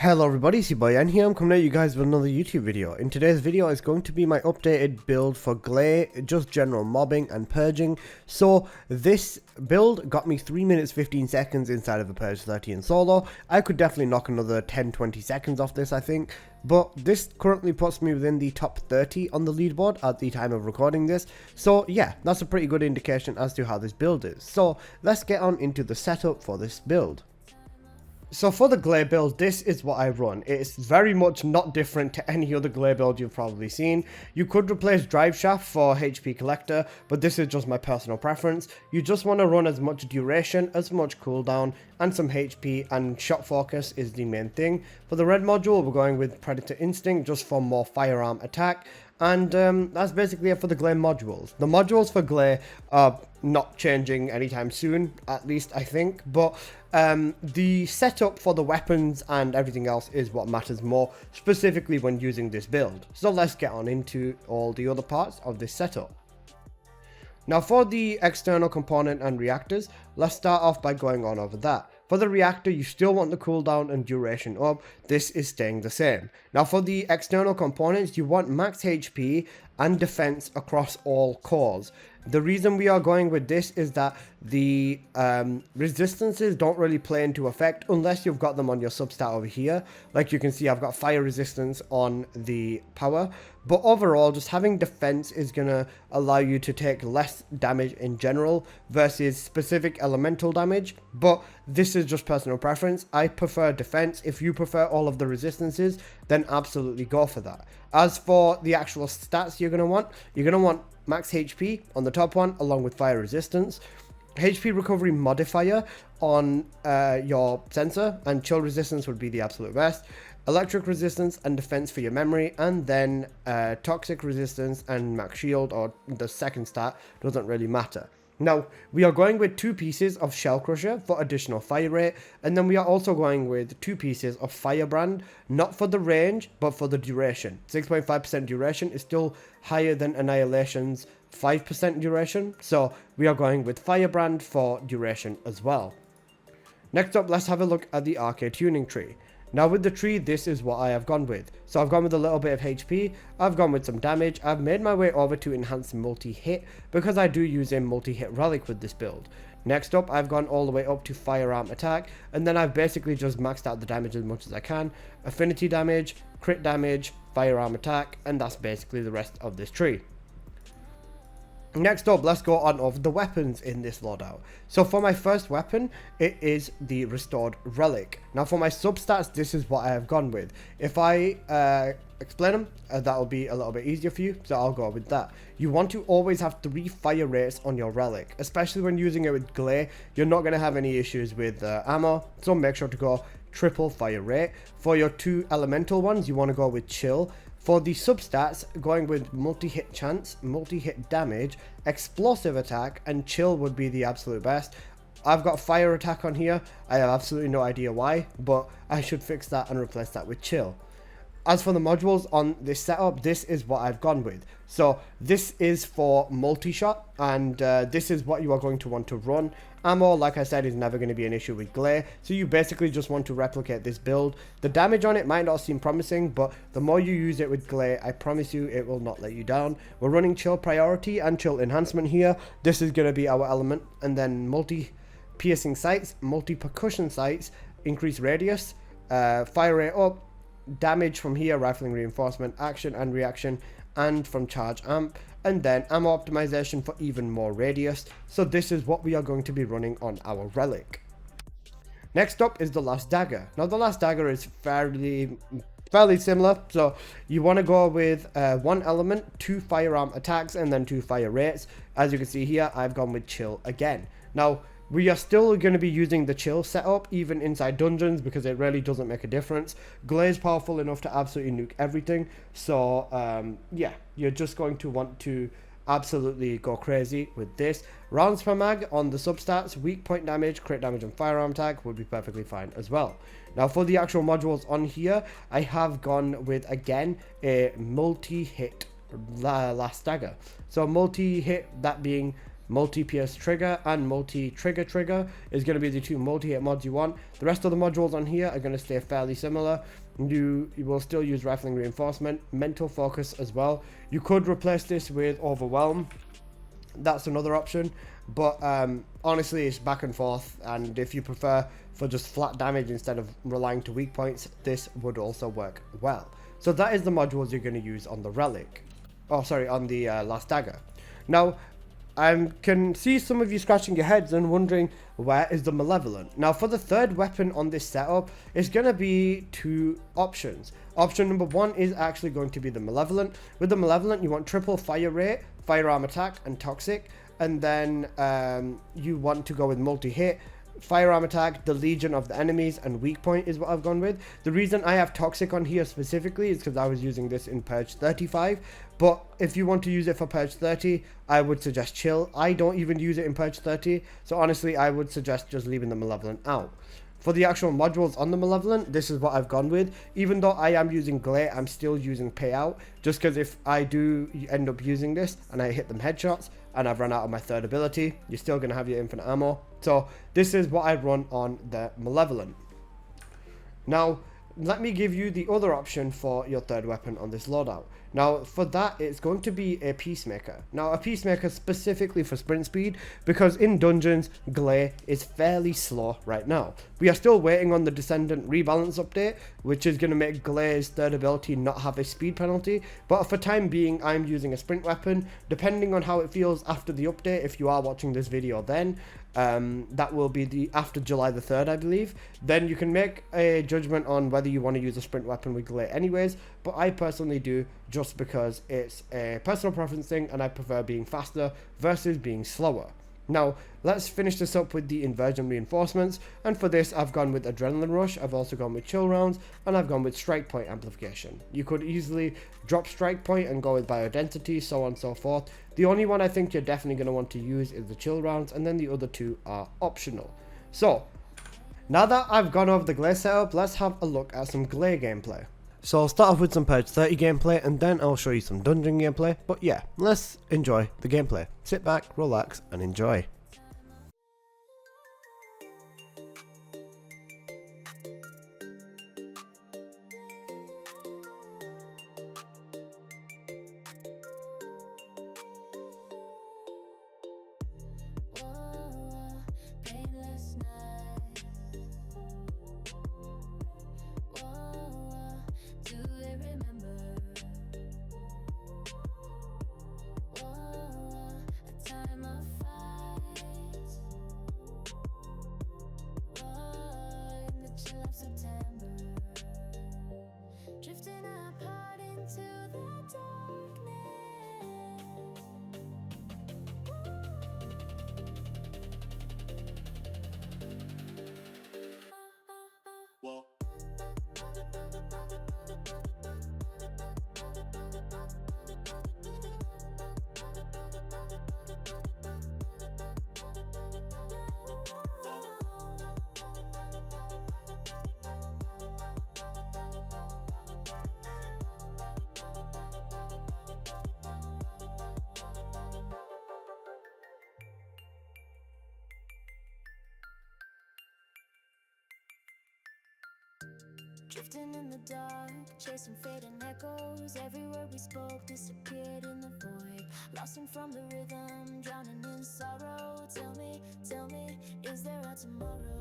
Hello everybody, it's your boy and here I'm coming at you guys with another YouTube video. In today's video is going to be my updated build for Gley, just general mobbing and purging. So this build got me 3 minutes 15 seconds inside of a Purge 30 in solo. I could definitely knock another 10-20 seconds off this I think. But this currently puts me within the top 30 on the leaderboard at the time of recording this. So yeah, that's a pretty good indication as to how this build is. So let's get on into the setup for this build. So for the Gley build, this is what I run. It's very much not different to any other Gley build you've probably seen. You could replace Drive Shaft for HP Collector, but this is just my personal preference. You just want to run as much duration, as much cooldown, and some HP, and shot focus is the main thing. For the red module, we're going with Predator Instinct just for more firearm attack. And that's basically it for the Gley modules. The modules for Gley are not changing anytime soon, at least I think, but the setup for the weapons and everything else is what matters more, specifically when using this build. So let's get on into all the other parts of this setup. Now for the external component and reactors, let's start off by going on over that. For the reactor, you still want the cooldown and duration up. This is staying the same. Now for the external components, you want max HP and defense across all cores. The reason we are going with this is that the resistances don't really play into effect unless you've got them on your substat over here. Like you can see, I've got fire resistance on the power. But overall, just having defense is going to allow you to take less damage in general versus specific elemental damage. But this is just personal preference. I prefer defense. If you prefer all of the resistances, then absolutely go for that. As for the actual stats you're going to want max HP on the top one, along with fire resistance, HP recovery modifier on your sensor, and chill resistance would be the absolute best. Electric resistance and defense for your memory, and then toxic resistance and max shield, or the second stat, doesn't really matter. Now, we are going with 2 pieces of Shell Crusher for additional fire rate, and then we are also going with 2 pieces of Firebrand, not for the range, but for the duration. 6.5% duration is still higher than Annihilation's 5% duration, so we are going with Firebrand for duration as well. Next up, let's have a look at the Arche tuning tree. Now with the tree, this is what I have gone with. So I've gone with a little bit of HP, I've gone with some damage, I've made my way over to enhance multi-hit because I do use a multi-hit relic with this build. Next up, I've gone all the way up to firearm attack, and then I've basically just maxed out the damage as much as I can. Affinity damage, crit damage, firearm attack, and that's basically the rest of this tree. Next up, let's go on over the weapons in this loadout. So for my first weapon, it is the restored Relic. Now for my substats, this is what I have gone with. If I explain them, that'll be a little bit easier for you, so I'll go with that. You want to always have 3 fire rates on your Relic, especially when using it with Gley. You're not going to have any issues with ammo, so make sure to go triple fire rate. For your 2 elemental ones, you want to go with chill. For the substats, going with multi-hit chance, multi-hit damage, explosive attack, and chill would be the absolute best. I've got fire attack on here. I have absolutely no idea why, but I should fix that and replace that with chill. As for the modules on this setup, this is what I've gone with. So this is for multi-shot, and this is what you are going to want to run. Ammo, like I said, is never going to be an issue with Gley, so you basically just want to replicate this build. The damage on it might not seem promising, but the more you use it with Gley, I promise you it will not let you down. We're running chill priority and chill enhancement here. This is going to be our element, and then multi-piercing sights, multi-percussion sights, increase radius, fire rate up, damage from here, rifling reinforcement, action and reaction, and from charge amp, and then ammo optimization for even more radius. So this is what we are going to be running on our Relic. Next up is the last Dagger. Now the last Dagger is fairly similar, so you want to go with 1 element, 2 firearm attacks, and then 2 fire rates. As you can see here, I've gone with chill again. Now we are still going to be using the chill setup even inside dungeons because it really doesn't make a difference. Gley is powerful enough to absolutely nuke everything, so yeah, you're just going to want to absolutely go crazy with this. Rounds per mag on the substats, weak point damage, crit damage, and firearm attack would be perfectly fine as well. Now for the actual modules on here, I have gone with, again, a multi-hit last Dagger. So multi-hit, that being multi-pierce trigger and multi-trigger trigger is going to be the two multi-hit mods you want. The rest of the modules on here are going to stay fairly similar. You will still use rifling reinforcement, mental focus as well. You could replace this with overwhelm. That's another option, but honestly it's back and forth, and if you prefer for just flat damage instead of relying to weak points, this would also work well. So that is the modules you're going to use on the Relic. Oh, sorry, on the last Dagger. Now, I can see some of you scratching your heads and wondering, where is the Malevolent? Now, for the third weapon on this setup, it's going to be two options. Option number one is actually going to be the Malevolent. With the Malevolent, you want triple fire rate, firearm attack, and toxic. And then you want to go with multi-hit, firearm attack, the legion of the enemies, and weak point is what I've gone with. The reason I have toxic on here specifically is because I was using this in Purge 35, but if you want to use it for Purge 30, I would suggest chill. I don't even use it in Purge 30, so honestly I would suggest just leaving the Malevolent out. For the actual modules on the Malevolent, this is what I've gone with. Even though I am using Gley, I'm still using Payout, just because if I do end up using this and I hit them headshots and I've run out of my third ability, you're still going to have your infinite ammo. So this is what I run on the Malevolent. Now, let me give you the other option for your third weapon on this loadout. Now, for that, it's going to be a Peacemaker. Now, a Peacemaker specifically for sprint speed, because in dungeons, Gley is fairly slow right now. We are still waiting on the Descendant rebalance update, which is going to make Gley's third ability not have a speed penalty. But for time being, I'm using a sprint weapon. Depending on how it feels after the update, if you are watching this video then, that will be after July the 3rd, I believe. Then you can make a judgment on whether you want to use a sprint weapon with Gley anyways, but I personally do, just because it's a personal preference thing and I prefer being faster versus being slower. Now, let's finish this up with the Inversion reinforcements, and for this I've gone with Adrenaline Rush, I've also gone with Chill Rounds, and I've gone with Strike Point Amplification. You could easily drop Strike Point and go with Biodensity, so on and so forth. The only one I think you're definitely going to want to use is the Chill Rounds, and then the other two are optional. So, now that I've gone over the Gley setup, let's have a look at some Gley gameplay. So I'll start off with some Purge 30 gameplay, and then I'll show you some dungeon gameplay. But yeah, let's enjoy the gameplay. Sit back, relax, and enjoy. Drifting in the dark, chasing fading echoes. Every word we spoke disappeared in the void. Lost in from the rhythm, drowning in sorrow. Tell me, is there a tomorrow?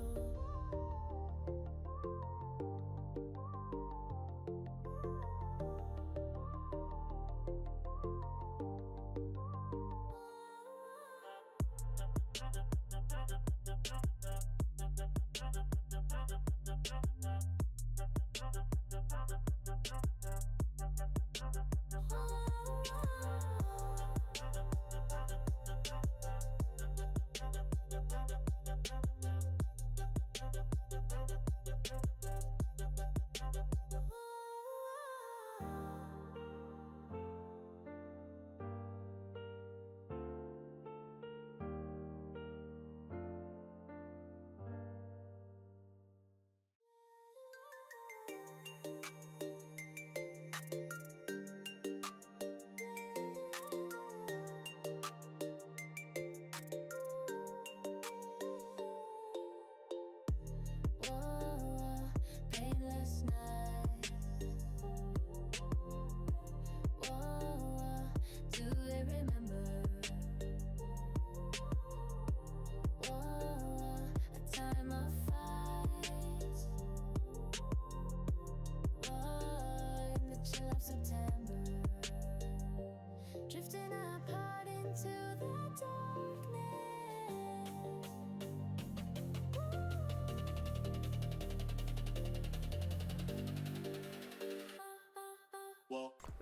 chill of September, drifting apart into the darkness.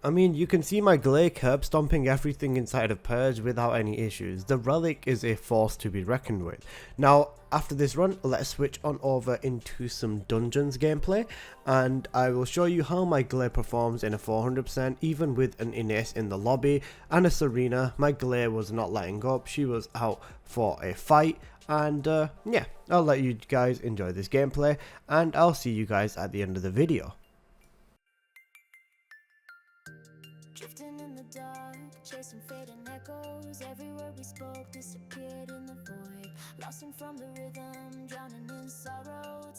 I mean, you can see my Gley curb stomping everything inside of Purge without any issues. The Relic is a force to be reckoned with. Now, after this run, let's switch on over into some dungeons gameplay, and I will show you how my Gley performs in a 400%, even with an Ines in the lobby and a Serena. My Gley was not letting up, she was out for a fight, and yeah, I'll let you guys enjoy this gameplay, and I'll see you guys at the end of the video. Drifting in the dark, chasing fading echoes. Every word we spoke disappeared in the void. Lost from the rhythm, drowning in sorrow.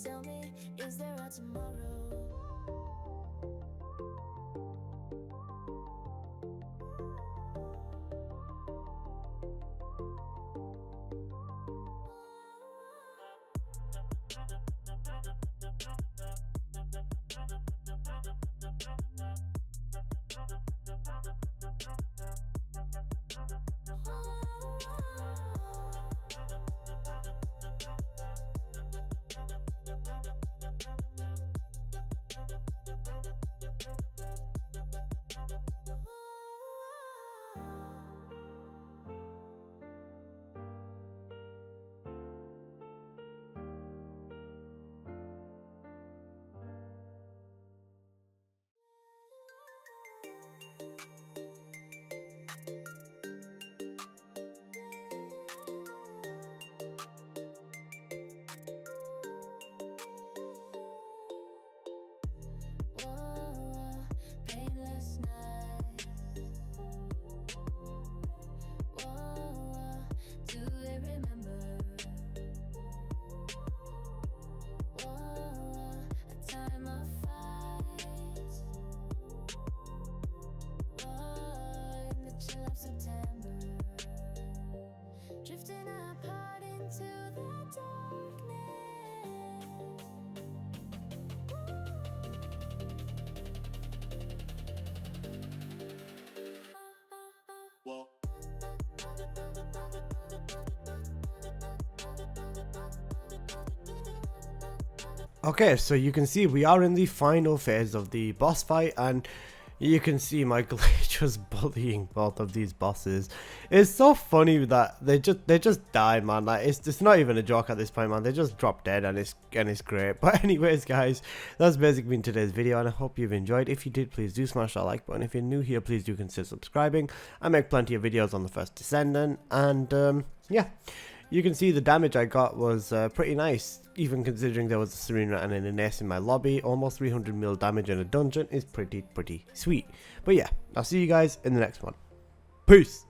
Tell me, is there a tomorrow? Painless night. Do they remember? A time of fight. In the chill of September, drifting apart into the darkness. Okay, so you can see we are in the final phase of the boss fight, and you can see my Gley just bullying both of these bosses. It's so funny that they just die, man. Like it's not even a joke at this point, man. They just drop dead, and it's great. But anyways, guys, that's basically been today's video, and I hope you've enjoyed. If you did, please do smash that like button. If you're new here, please do consider subscribing. I make plenty of videos on the first Descendant, and yeah. You can see the damage I got was pretty nice, even considering there was a Serena and an Ines in my lobby. Almost 300 mil damage in a dungeon is pretty sweet. But yeah, I'll see you guys in the next one. Peace!